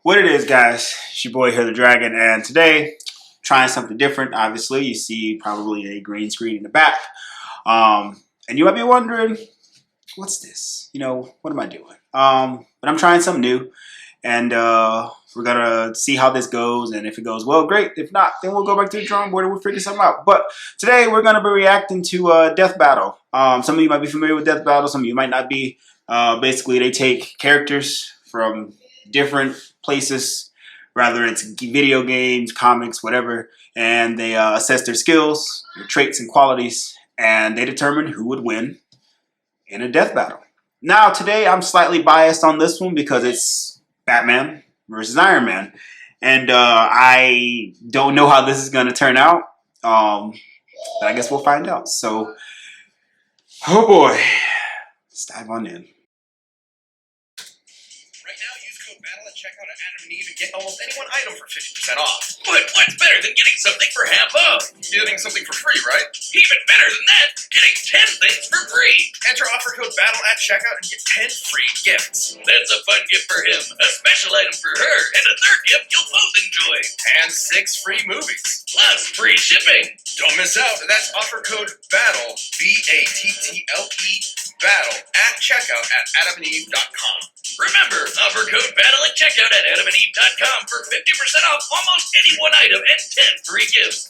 What it is, guys, it's your boy here, the Dragon, and today, trying something different. Obviously, you see probably a green screen in the back. And you might be wondering, what's this? What am I doing? But I'm trying something new, and we're gonna see how this goes, and if it goes well, great. If not, then we'll go back to the drawing board and we'll figure something out. But today, we're gonna be reacting to Death Battle. Some of you might be familiar with Death Battle, some of you might not be. Basically, they take characters from different places, whether it's video games, comics, whatever, and they assess their skills, their traits and qualities, and they determine who would win in a death battle. Now, today I'm slightly biased on this one because it's Batman versus Iron Man, and I don't know how this is going to turn out, but I guess we'll find out. So, oh boy, let's dive on in. Battle at checkout at Adam and Eve and get almost any one item for 50% off. But what's better than getting something for half off? Getting something for free, right? Even better than that, getting 10 things for free. Enter offer code BATTLE at checkout and get 10 free gifts. That's a fun gift for him, a special item for her, and a third gift you'll both enjoy. And 6 free movies. Plus free shipping. Don't miss out. That's offer code BATTLE, BATTLE, BATTLE at checkout at adamandeve.com. Remember, offer code BATTLE at checkout at adamandeve.com for 50% off almost any one item and 10 free gifts.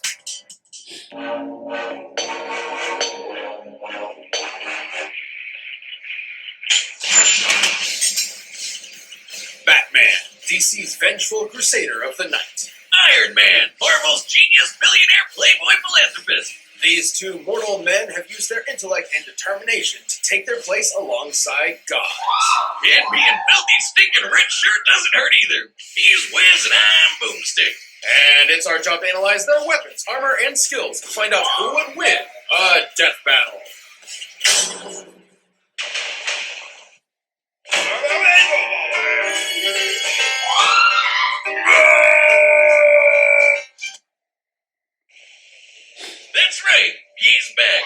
Batman, DC's vengeful crusader of the night. Iron Man, Marvel's genius billionaire playboy philanthropist. These two mortal men have used their intellect and determination to take their place alongside gods. And being filthy, stinking rich sure doesn't hurt either. He's Wiz and I'm Boomstick. And it's our job to analyze their weapons, armor, and skills to find out who would win a death battle. That's right, he's back.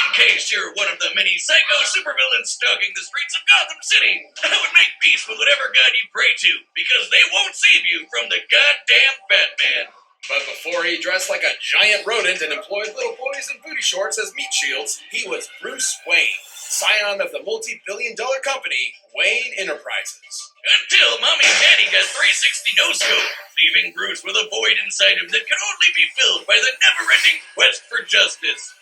In case you're one of the many psycho supervillains stalking the streets of Gotham City, I would make peace with whatever god you pray to, because they won't save you from the goddamn Batman. But before he dressed like a giant rodent and employed little boys in booty shorts as meat shields, he was Bruce Wayne, scion of the multi-billion-dollar company, Wayne Enterprises. Until Mommy and Daddy got 360 no-scope, leaving Bruce with a void inside him that could only be filled by the never-ending quest for justice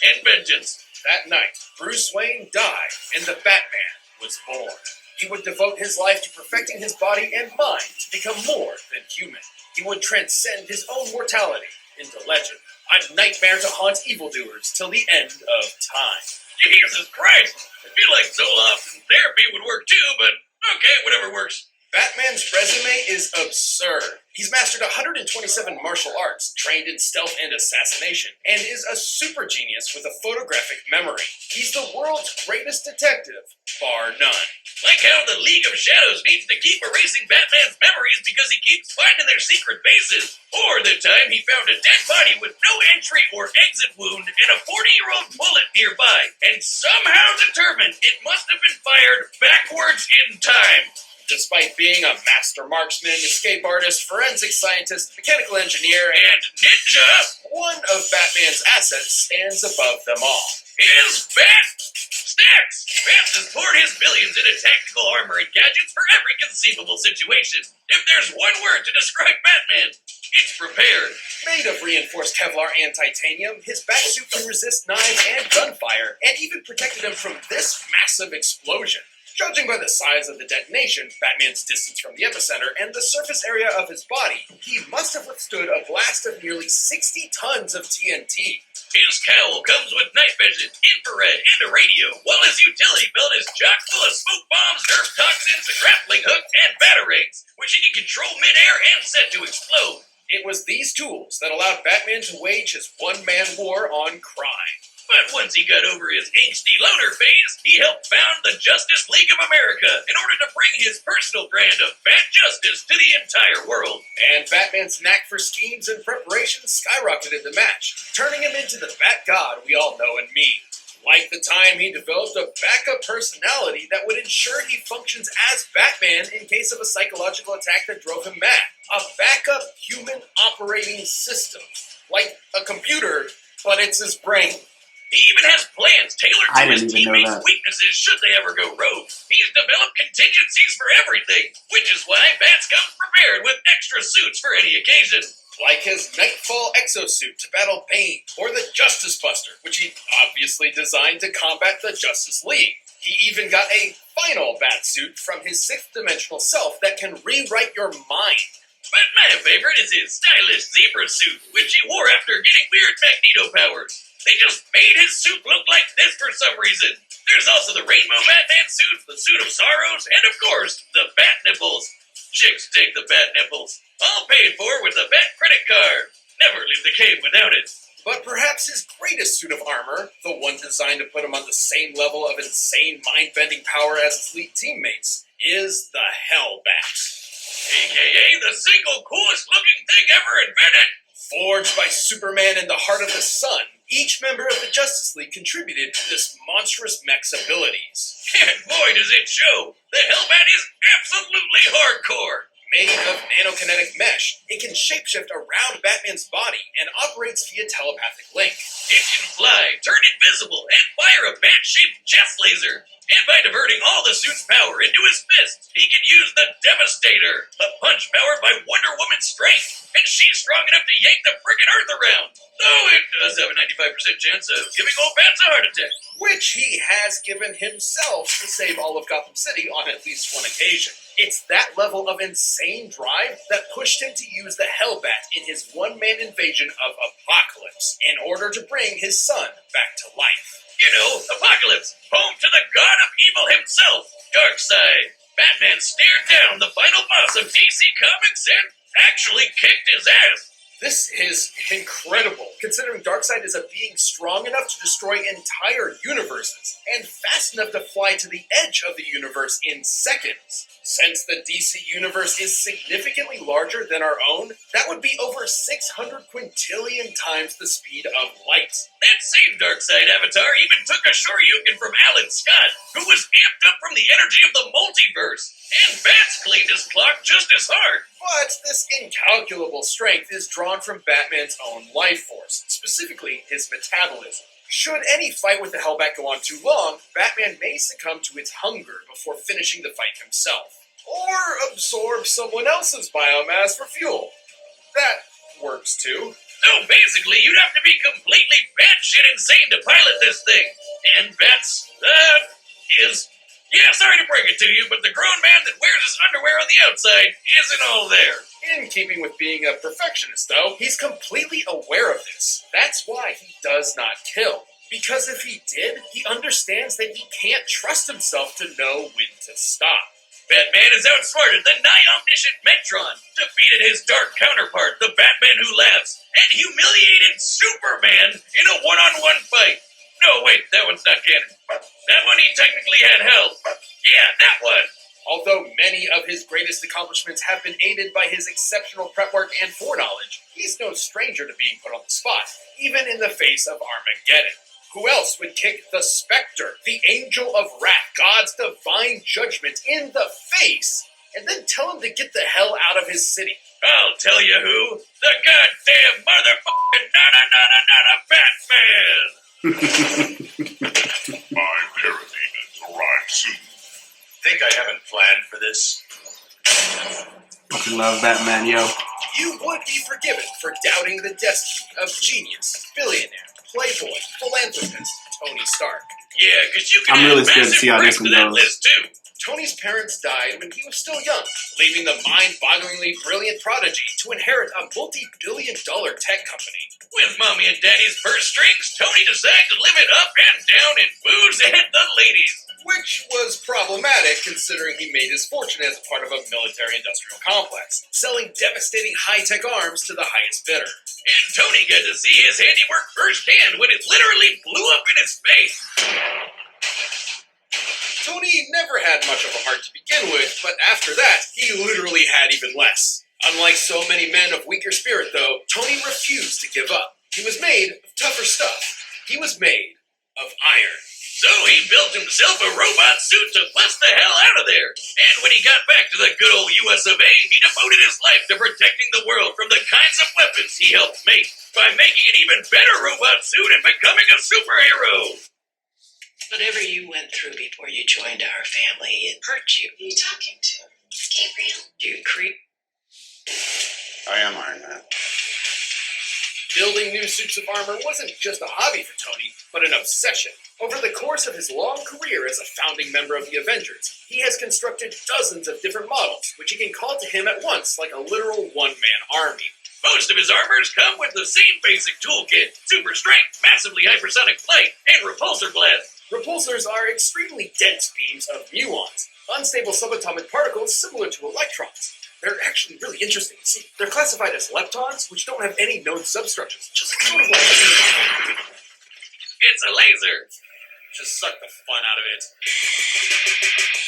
and vengeance. That night, Bruce Wayne died, and the Batman was born. He would devote his life to perfecting his body and mind to become more than human. He would transcend his own mortality into legend, a nightmare to haunt evildoers till the end of time. Jesus Christ! I feel like Zoloft and therapy would work too, but okay, whatever works. Batman's resume is absurd. He's mastered 127 martial arts, trained in stealth and assassination, and is a super genius with a photographic memory. He's the world's greatest detective, bar none. Like how the League of Shadows needs to keep erasing Batman's memories because he keeps finding their secret bases. Or the time he found a dead body with no entry or exit wound and a 40-year-old bullet nearby, and somehow determined it must have been fired backwards in time. Despite being a master marksman, escape artist, forensic scientist, mechanical engineer, and ninja, one of Batman's assets stands above them all. His Bat Stacks! Bat has poured his billions into tactical armor and gadgets for every conceivable situation. If there's one word to describe Batman, it's prepared. Made of reinforced Kevlar and titanium, his Batsuit can resist knives and gunfire, and even protected him from this massive explosion. Judging by the size of the detonation, Batman's distance from the epicenter, and the surface area of his body, he must have withstood a blast of nearly 60 tons of TNT. His cowl comes with night vision, infrared, and a radio, while his utility belt is chock full of smoke bombs, nerve toxins, a grappling hook, and batarangs, which he can control mid-air and set to explode. It was these tools that allowed Batman to wage his one-man war on crime. But once he got over his angsty loner phase, he helped found the Justice League of America in order to bring his personal brand of Bat Justice to the entire world. And Batman's knack for schemes and preparation skyrocketed the match, turning him into the Bat God we all know and mean. Like the time he developed a backup personality that would ensure he functions as Batman in case of a psychological attack that drove him mad. A backup human operating system. Like a computer, but it's his brain. He even has plans tailored I to his didn't even know teammates' that. weaknesses should they ever go rogue. He's developed contingencies for everything, which is why Bats comes prepared with extra suits for any occasion. Like his Nightfall exosuit to battle Bane, or the Justice Buster, which he obviously designed to combat the Justice League. He even got a final Batsuit from his sixth-dimensional self that can rewrite your mind. But my favorite is his stylish zebra suit, which he wore after getting weird Magneto powers. They just made his suit look like this for some reason. There's also the Rainbow Batman suit, the Suit of Sorrows, and of course, the Bat Nipples. Chicks dig the Bat Nipples. All paid for with the Bat credit card. Never leave the cave without it. But perhaps his greatest suit of armor, the one designed to put him on the same level of insane mind-bending power as his league teammates, is the Hellbat. AKA the single coolest looking thing ever invented. Forged by Superman in the heart of the sun, each member of the Justice League contributed to this monstrous mech's abilities. And boy does it show, the Hellbat is absolutely hardcore. Made of nanokinetic mesh, it can shapeshift around Batman's body and operates via telepathic link. It can fly, turn invisible, and fire a bat-shaped chest laser. And by diverting all the suit's power into his fists, he can use the Devastator, a punch powered by Wonder Woman's strength. And she's strong enough to yank the frickin' Earth around. Though it does have a 95% chance of giving old bats a heart attack. Which he has given himself to save all of Gotham City on at least one occasion. It's that level of insane drive that pushed him to use the Hellbat in his one-man invasion of Apocalypse in order to bring his son back to life. You know, Apocalypse, home to the god of evil himself, Darkseid. Batman stared down the final boss of DC Comics and actually kicked his ass. This is incredible, considering Darkseid is a being strong enough to destroy entire universes, and fast enough to fly to the edge of the universe in seconds. Since the DC universe is significantly larger than our own, that would be over 600 quintillion times the speed of light. That same Darkseid avatar even took a Shoryuken from Alan Scott, who was amped up from the energy of the multiverse. And Bats cleaned his clock just as hard. But this incalculable strength is drawn from Batman's own life force, specifically his metabolism. Should any fight with the Hellbat go on too long, Batman may succumb to its hunger before finishing the fight himself. Or absorb someone else's biomass for fuel. That works too. So basically, you'd have to be completely batshit insane to pilot this thing. And Bats, is... Yeah, sorry to break it to you, but the grown man that wears his underwear on the outside isn't all there. In keeping with being a perfectionist, though, he's completely aware of this. That's why he does not kill. Because if he did, he understands that he can't trust himself to know when to stop. Batman is outsmarted the nigh-omniscient Metron, defeated his dark counterpart, the Batman Who Laughs, and humiliated Superman in a one-on-one fight. No, wait, that one's not canon. That one he technically had help. Yeah, that one. Although many of his greatest accomplishments have been aided by his exceptional prep work and foreknowledge, he's no stranger to being put on the spot, even in the face of Armageddon. Who else would kick the Spectre, the Angel of Wrath, God's divine judgment, in the face, and then tell him to get the hell out of his city? I'll tell you who. The goddamn motherfucking Batman! My parademons arrive soon. Think I haven't planned for this? Fucking love Batman, yo. You would be forgiven for doubting the destiny of genius, billionaire, playboy, philanthropist, Tony Stark. Yeah, because you can I'm add really scared to massive see how bricks this to one that goes. list, too. Tony's parents died when he was still young, leaving the mind-bogglingly brilliant prodigy to inherit a multi-billion-dollar tech company. With Mommy and Daddy's purse strings, Tony decided to live it up and down in booze and the ladies. Which was problematic considering he made his fortune as a part of a military-industrial complex, selling devastating high-tech arms to the highest bidder. And Tony got to see his handiwork firsthand when it literally blew up in his face. Tony never had much of a heart to begin with, but after that, he literally had even less. Unlike so many men of weaker spirit, though, Tony refused to give up. He was made of tougher stuff. He was made of iron. So he built himself a robot suit to bust the hell out of there. And when he got back to the good old US of A, he devoted his life to protecting the world from the kinds of weapons he helped make by making an even better robot suit and becoming a superhero. Whatever you went through before you joined our family, it hurt you. Who are you talking to? Gabriel? You creep. I am Iron Man. Building new suits of armor wasn't just a hobby for Tony, but an obsession. Over the course of his long career as a founding member of the Avengers, he has constructed dozens of different models, which he can call to him at once like a literal one-man army. Most of his armors come with the same basic toolkit: super strength, massively hypersonic flight, and repulsor blast. Repulsors are extremely dense beams of muons, unstable subatomic particles similar to electrons. They're actually really interesting. See, they're classified as leptons, which don't have any known substructures. Just sort of like... It's a laser. Just suck the fun out of it.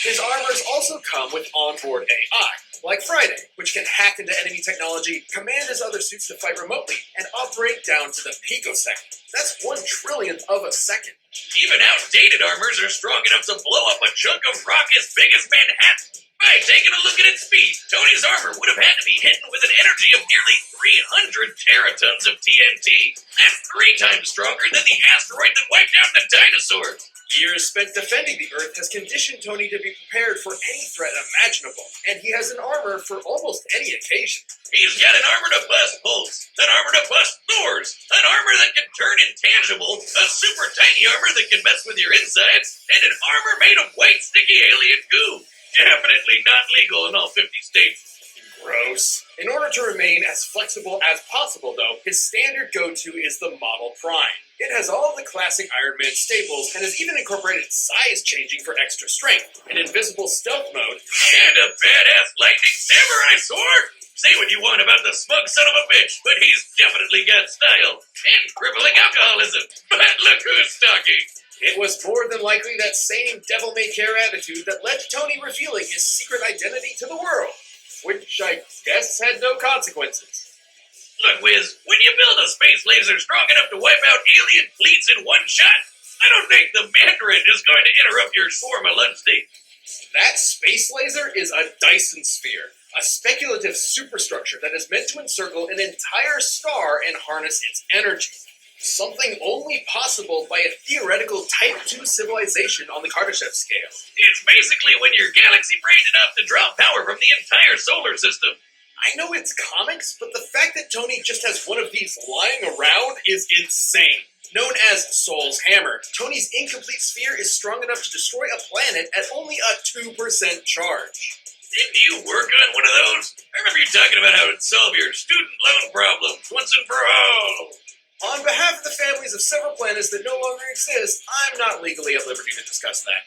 His armors also come with onboard AI, like Friday, which can hack into enemy technology, command his other suits to fight remotely, and operate down to the picosecond. That's 1/1,000,000th of a second. Even outdated armors are strong enough to blow up a chunk of rock as big as Manhattan. By taking a look at its speed, Tony's armor would have had to be hidden with an energy of nearly 300 teratons of TNT. That's 3 times stronger than the asteroid that wiped out the dinosaurs. Years spent defending the Earth has conditioned Tony to be prepared for any threat imaginable, and he has an armor for almost any occasion. He's got an armor to bust Hulks, an armor to bust Thors, an armor that can turn intangible, a super tiny armor that can mess with your insides, and an armor made of white sticky alien goo. Definitely not legal in all 50 states. Gross. In order to remain as flexible as possible, though, his standard go-to is the Model Prime. It has all of the classic Iron Man staples and has even incorporated size changing for extra strength, an invisible stealth mode, And a badass lightning samurai sword. Say what you want about the smug son of a bitch, but he's definitely got style. And crippling alcoholism. But look who's talking. It was more than likely that same devil-may-care attitude that led to Tony revealing his secret identity to the world, which I guess had no consequences. Look, Wiz, when you build a space laser strong enough to wipe out alien fleets in one shot, I don't think the Mandarin is going to interrupt your shawarma lunch date. That space laser is a Dyson sphere, a speculative superstructure that is meant to encircle an entire star and harness its energy. Something only possible by a theoretical Type 2 civilization on the Kardashev scale. It's basically when you're galaxy-brained enough to draw power from the entire solar system. I know it's comics, but the fact that Tony just has one of these lying around is insane. Known as Soul's Hammer, Tony's incomplete sphere is strong enough to destroy a planet at only a 2% charge. Didn't you work on one of those? I remember you talking about how it'd solve your student loan problems once and for all. On behalf of the families of several planets that no longer exist, I'm not legally at liberty to discuss that.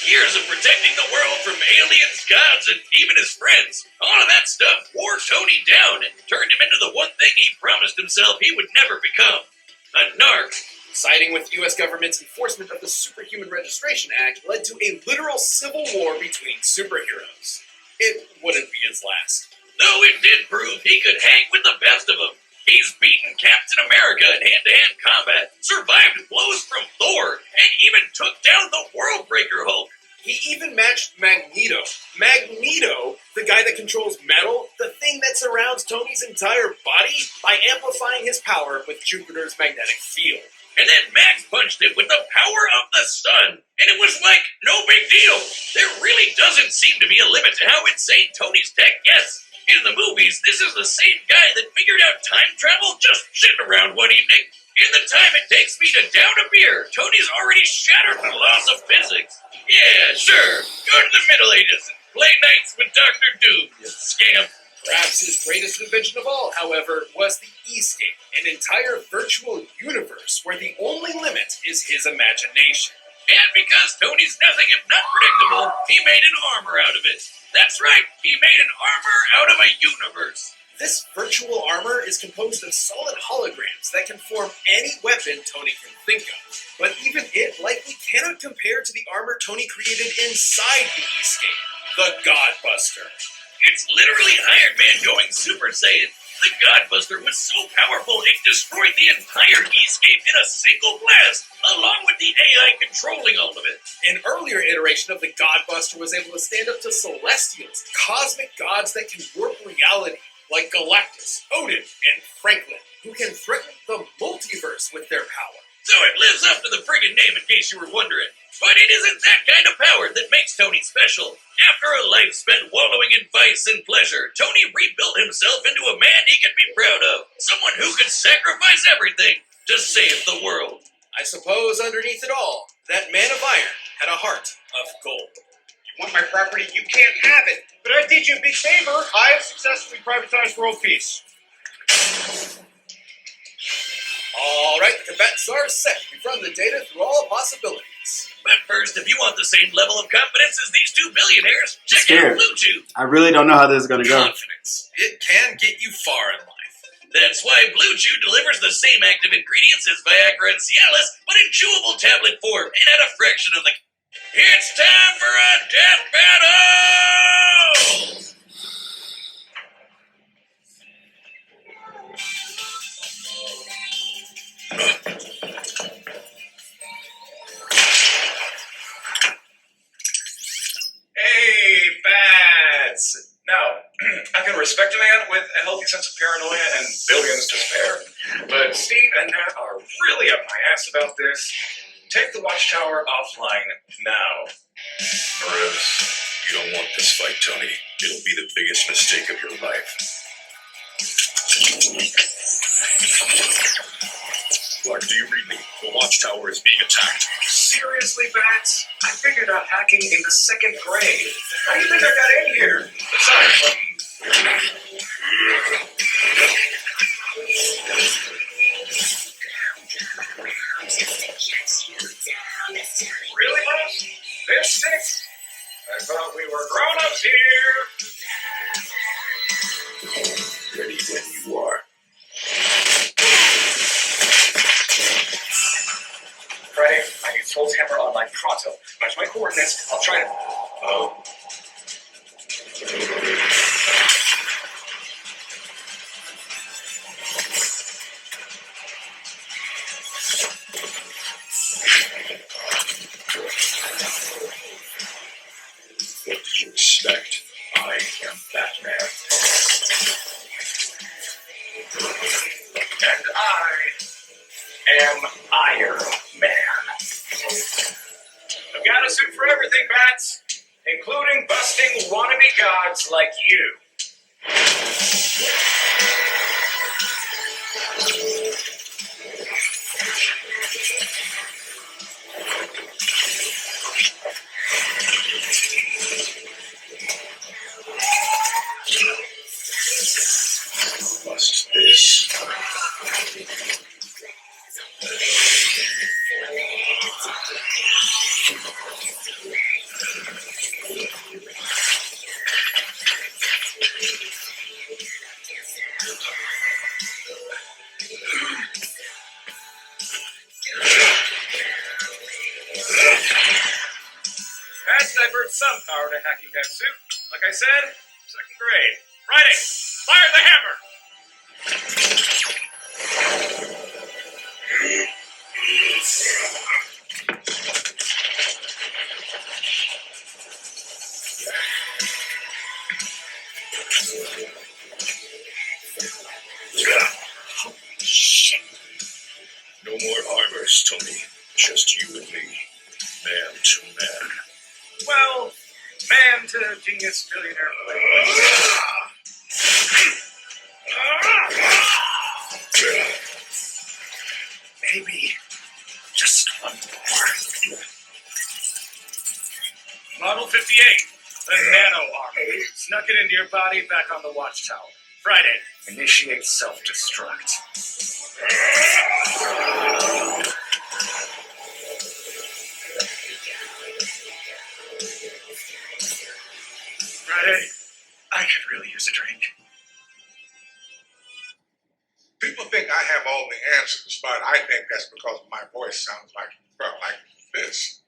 Years of protecting the world from aliens, gods, and even his friends. All of that stuff wore Tony down and turned him into the one thing he promised himself he would never become. A narc. Siding with U.S. government's enforcement of the Superhuman Registration Act led to a literal civil war between superheroes. It wouldn't be his last. Though it did prove he could hang with the best of them. He's beaten Captain America in hand-to-hand combat, survived blows from Thor, and even took down the Worldbreaker Hulk. He even matched Magneto. Magneto, the guy that controls metal, the thing that surrounds Tony's entire body, by amplifying his power with Jupiter's magnetic field. And then Max punched him with the power of the sun, and it was like no big deal. There really doesn't seem to be a limit to how insane Tony's tech gets. In the movies, this is the same guy that figured out time travel just sitting around one evening. In the time it takes me to down a beer, Tony's already shattered the laws of physics. Yeah, sure. Go to the Middle Ages and play nights with Dr. Doom, you scamp. Perhaps his greatest invention of all, however, was the E-Scape, an entire virtual universe where the only limit is his imagination. And because Tony's nothing if not predictable, he made an armor out of it. That's right, he made an armor out of a universe. This virtual armor is composed of solid holograms that can form any weapon Tony can think of. But even it likely cannot compare to the armor Tony created inside the E-Scape, the Godbuster. It's literally Iron Man going Super Saiyan. The Godbuster was so powerful it destroyed the entire Eastscape in a single blast, along with the AI controlling all of it. An earlier iteration of the Godbuster was able to stand up to Celestials, cosmic gods that can warp reality, like Galactus, Odin, and Franklin, who can threaten the multiverse with their power. So it lives up to the friggin' name, in case you were wondering. But it isn't that kind of power that makes Tony special. After a life spent wallowing in vice and pleasure, Tony rebuilt himself into a man he could be proud of. Someone who could sacrifice everything to save the world. I suppose underneath it all, that man of iron had a heart of gold. You want my property? You can't have it. But I did you a big favor. I have successfully privatized world peace. All right, the combatants are set. We've run the data through all possibilities. But first, if you want the same level of confidence as these two billionaires, check Scared. out Blue Chew. I really don't know how this is going to go. Confidence. It can get you far in life. That's why Blue Chew delivers the same active ingredients as Viagra and Cialis, but in chewable tablet form and at a fraction of the... It's time for a death battle! Hey, bats! Now, I can respect a man with a healthy sense of paranoia and billions to spare. But Steve and Nat are really up my ass about this. Take the watchtower offline now. Perez, you don't want this fight, Tony. It'll be the biggest mistake of your life. Clark, do you read me? The watchtower is being attacked. Seriously, bats? I figured out hacking in the second grade. How do you think I got in here? Besides, really, boss? This sick? I thought we were grown-ups here. Ready when you are. Friday, I need Soul's hammer on my pronto. Match my coordinates. I'll try to... Oh. What did you expect? I am Batman. And I am Iron Man. I've got a suit for everything, bats, including busting wannabe gods like you. Bust this. Bats divert some power to hacking that suit. Like I said, second grade. Friday, fire the hammer! No more armors, Tony. Just you and me. Man to man. Well, man to genius billionaire. Maybe just one more. Model 58, the nano armor. Snuck it into your body, back on the watchtower. Friday, initiate self-destruct. Friday, I could really use a drink. People think I have all the answers, but I think that's because my voice sounds like this.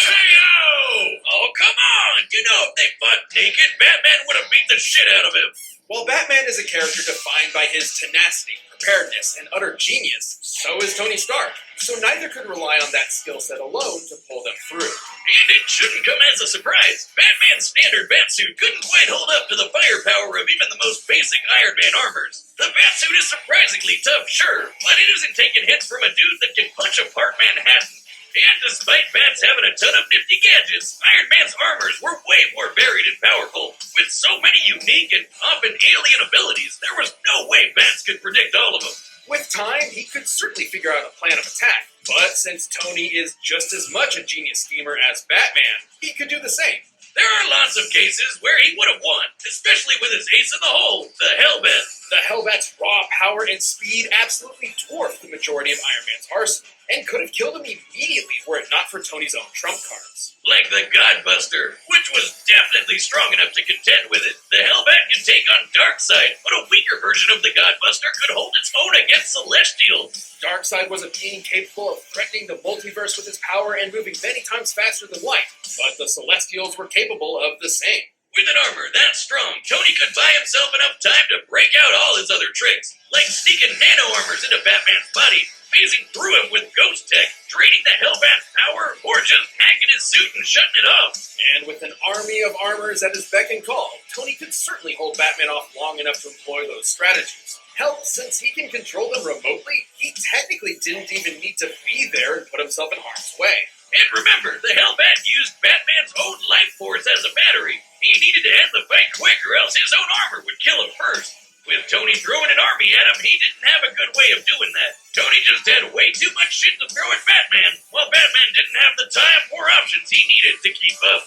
KO! Oh, come on! You know, if they fought naked, Batman would have beat the shit out of him. While Batman is a character defined by his tenacity, preparedness, and utter genius, so is Tony Stark. So neither could rely on that skill set alone to pull them through. And it shouldn't come as a surprise. Batman's standard batsuit couldn't quite hold up to the firepower of even the most basic Iron Man armors. The batsuit is surprisingly tough, sure, but it isn't taking hits from a dude that can punch apart Manhattan. And despite Bats having a ton of nifty gadgets, Iron Man's armors were way more varied and powerful. With so many unique and often alien abilities, there was no way Bats could predict all of them. With time, he could certainly figure out a plan of attack, but since Tony is just as much a genius schemer as Batman, he could do the same. There are lots of cases where he would have won, especially with his ace in the hole, the Hellbat. The Hellbat's raw power and speed absolutely dwarfed the majority of Iron Man's arsenal, and could have killed him immediately were it not for Tony's own trump cards. Like the Godbuster, which was definitely strong enough to contend with it. The Hellbat can take on Darkseid, but a weaker version of the Godbuster could hold its own against Celestial. Darkseid was a being capable of threatening the multiverse with his power and moving many times faster than light, but the Celestials were capable of the same. With an armor that strong, Tony could buy himself enough time to break out all his other tricks, like sneaking nano armors into Batman's body, phasing through him with ghost tech, draining the Hellbat's power, or just hacking his suit and shutting it off. And with an army of armors at his beck and call, Tony could certainly hold Batman off long enough to employ those strategies. Hell, since he can control them remotely, he technically didn't even need to be there and put himself in harm's way. And remember, the Hellbat used Batman's own life force as a battery. He needed to end the fight quick or else his own armor would kill him first. With Tony throwing an army at him, he didn't have a good way of doing that. Tony just had way too much shit to throw at Batman, while Batman didn't have the time or options he needed to keep up.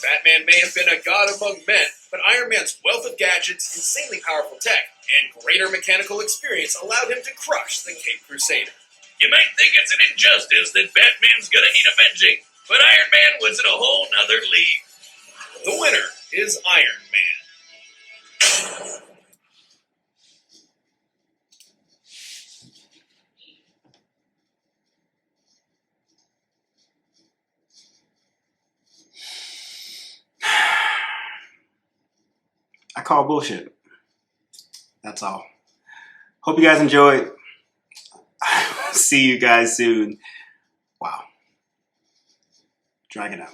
Batman may have been a god among men, but Iron Man's wealth of gadgets, insanely powerful tech, and greater mechanical experience allowed him to crush the Caped Crusader. You might think it's an injustice that Batman's gonna need avenging, but Iron Man was in a whole nother league. The winner is Iron Man. I call bullshit. That's all. Hope you guys enjoyed. See you guys soon. Wow. Drag it out.